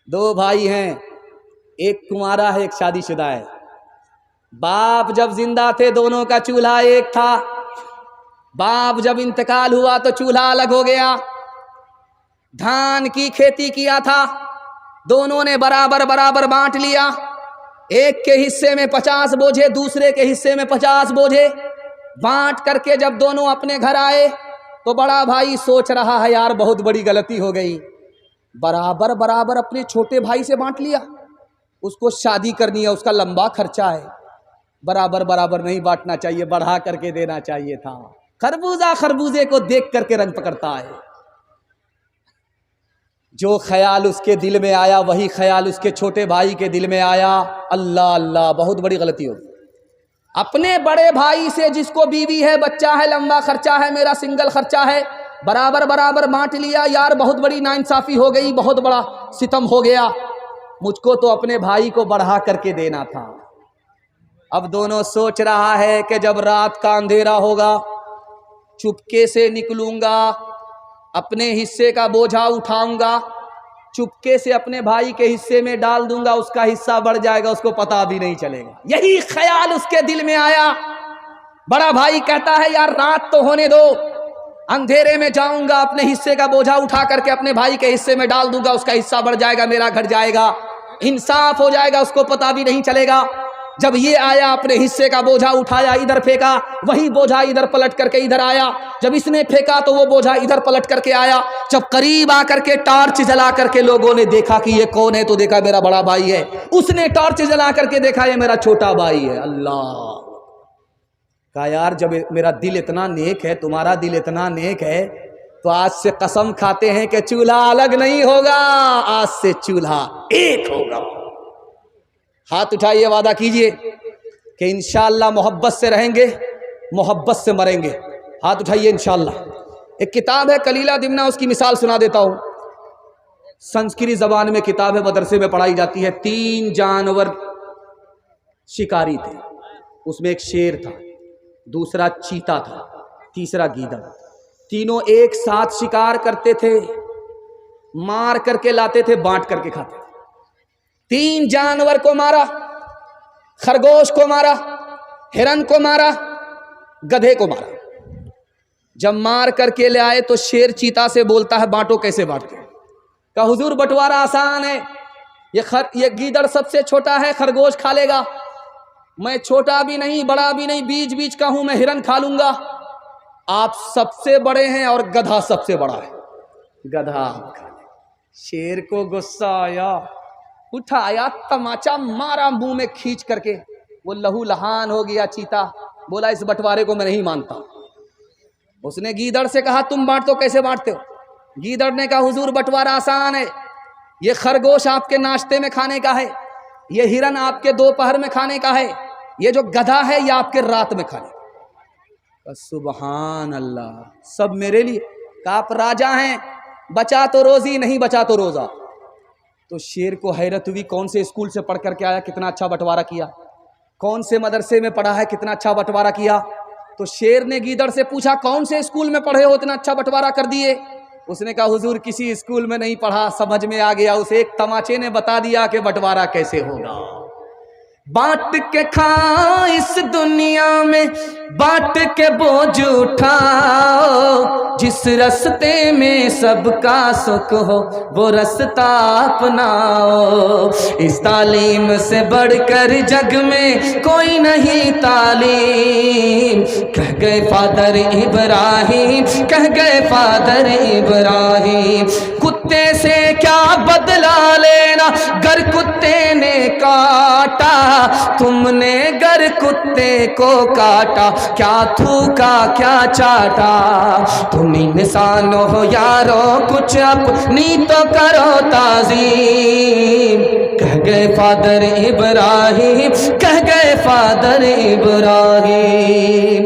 دو بھائی ہیں، ایک کنوارا ہے ایک شادی شدہ ہے۔ باپ جب زندہ تھے دونوں کا چولہا ایک تھا، باپ جب انتقال ہوا تو چولہا الگ ہو گیا۔ دھان کی کھیتی کیا تھا، دونوں نے برابر برابر بانٹ لیا۔ ایک کے حصے میں 50 بوجھے، دوسرے کے حصے میں 50 بوجھے بانٹ کر کے جب دونوں اپنے گھر آئے تو بڑا بھائی سوچ رہا ہے یار بہت بڑی غلطی ہو گئی، برابر برابر اپنے چھوٹے بھائی سے بانٹ لیا، اس کو شادی کرنی ہے، اس کا لمبا خرچہ ہے، برابر برابر نہیں بانٹنا چاہیے، بڑھا کر کے دینا چاہیے تھا۔ خربوزہ خربوزے کو دیکھ کر کے رنگ پکڑتا ہے۔ جو خیال اس کے دل میں آیا وہی خیال اس کے چھوٹے بھائی کے دل میں آیا۔ اللہ اللہ، بہت بڑی غلطی ہوگی۔ اپنے بڑے بھائی سے جس کو بیوی ہے، بچہ ہے، لمبا خرچہ ہے، میرا سنگل خرچہ ہے، برابر برابر بانٹ لیا، یار بہت بڑی ناانصافی ہو گئی، بہت بڑا ستم ہو گیا، مجھ کو تو اپنے بھائی کو بڑھا کر کے دینا تھا۔ اب دونوں سوچ رہا ہے کہ جب رات کا اندھیرا ہوگا چپکے سے نکلوں گا، اپنے حصے کا بوجھا اٹھاؤں گا، چپکے سے اپنے بھائی کے حصے میں ڈال دوں گا، اس کا حصہ بڑھ جائے گا، اس کو پتہ بھی نہیں چلے گا۔ یہی خیال اس کے دل میں آیا۔ بڑا بھائی کہتا ہے یار رات تو ہونے دو، اندھیرے میں جاؤں گا، اپنے حصے کا بوجھا اٹھا کر کے اپنے بھائی کے حصے میں ڈال دوں گا، اس کا حصہ بڑھ جائے گا، میرا گھٹ جائے گا، انصاف ہو جائے گا، اس کو پتہ بھی نہیں چلے گا۔ جب یہ آیا اپنے حصے کا بوجھا اٹھایا، ادھر پھینکا، وہی بوجھا ادھر پلٹ کر کے ادھر آیا، جب اس نے پھینکا تو وہ بوجھا ادھر پلٹ کر کے آیا۔ جب قریب آ کر کے ٹارچ جلا کر کے لوگوں نے دیکھا کہ یہ کون ہے تو دیکھا میرا بڑا بھائی ہے، اس نے ٹارچ جلا کر کے دیکھا یہ میرا چھوٹا بھائی ہے۔ اللہ کہا یار جب میرا دل اتنا نیک ہے، تمہارا دل اتنا نیک ہے، تو آج سے قسم کھاتے ہیں کہ چولہا الگ نہیں ہوگا، آج سے چولہا ایک ہوگا۔ ہاتھ اٹھائیے، وعدہ کیجئے کہ انشاءاللہ محبت سے رہیں گے، محبت سے مریں گے۔ ہاتھ اٹھائیے انشاءاللہ۔ ایک کتاب ہے کلیلہ دمنہ، اس کی مثال سنا دیتا ہوں۔ سنسکرت زبان میں کتاب ہے، مدرسے میں پڑھائی جاتی ہے۔ 3 جانور شکاری تھے، اس میں ایک شیر تھا، دوسرا چیتا تھا، تیسرا گیدڑ۔ تینوں ایک ساتھ شکار کرتے تھے، مار کر کے لاتے تھے، بانٹ کر کے کھاتے تھے۔ 3 جانور کو مارا، خرگوش کو مارا، ہرن کو مارا، گدھے کو مارا۔ جب مار کر کے لے آئے تو شیر چیتا سے بولتا ہے بانٹو، کیسے بانٹتے ہیں؟ کہا حضور بٹوارا آسان ہے، یہ گیدڑ سب سے چھوٹا ہے، خرگوش کھا لے گا، میں چھوٹا بھی نہیں بڑا بھی نہیں، بیچ بیچ کا ہوں، میں ہرن کھا لوں گا۔ آپ سب سے بڑے ہیں اور گدھا سب سے بڑا ہے، گدھا آپ کھا لیں۔ شیر کو غصہ آیا، اٹھایا تماچا مارا منہ میں کھینچ کر کے، وہ لہو لہان ہو گیا چیتا، بولا اس بٹوارے کو میں نہیں مانتا۔ اس نے گیدڑ سے کہا تم بانٹو، کیسے بانٹتے ہو؟ گیدڑ نے کہا حضور بٹوارا آسان ہے، یہ خرگوش آپ کے ناشتے میں کھانے کا ہے، یہ ہرن آپ کے دوپہر میں کھانے کا ہے، یہ جو گدھا ہے یہ آپ کے رات میں کھانے کا۔ سبحان اللہ، سب میرے لیے۔ کہ آپ راجہ ہیں، بچا تو روزی، نہیں بچا تو روزہ۔ تو شیر کو حیرت ہوئی، کون سے اسکول سے پڑھ کر کے آیا، کتنا اچھا بٹوارا کیا، کون سے مدرسے میں پڑھا ہے، کتنا اچھا بٹوارا کیا۔ تو شیر نے گیدڑ سے پوچھا کون سے اسکول میں پڑھے ہو، اتنا اچھا بٹوارا کر دیے؟ اس نے کہا حضور کسی اسکول میں نہیں پڑھا، سمجھ میں آ گیا، اسے ایک تماچے نے بتا دیا کہ بٹوارا کیسے ہوگا۔ بانٹ کے کھا اس دنیا میں، بانٹ کے بوجھ اٹھاؤ، جس رستے میں سب کا سکھ ہو وہ رستہ اپناؤ۔ اس تعلیم سے بڑھ کر جگ میں کوئی نہیں تعلیم، کہہ گئے فادر ابراہیم، کہہ گئے فادر ابراہیم۔ کتے سے کیا بدلا لینا گر کتے نے کاٹا، تم نے گر کتے کو کاٹا، کیا تھوکا کیا چاٹا۔ تم انسان ہو یارو کچھ اپنی تو کرو تعظیم، کہہ گئے فادر ابراہیم، کہہ گئے فادر ابراہیم۔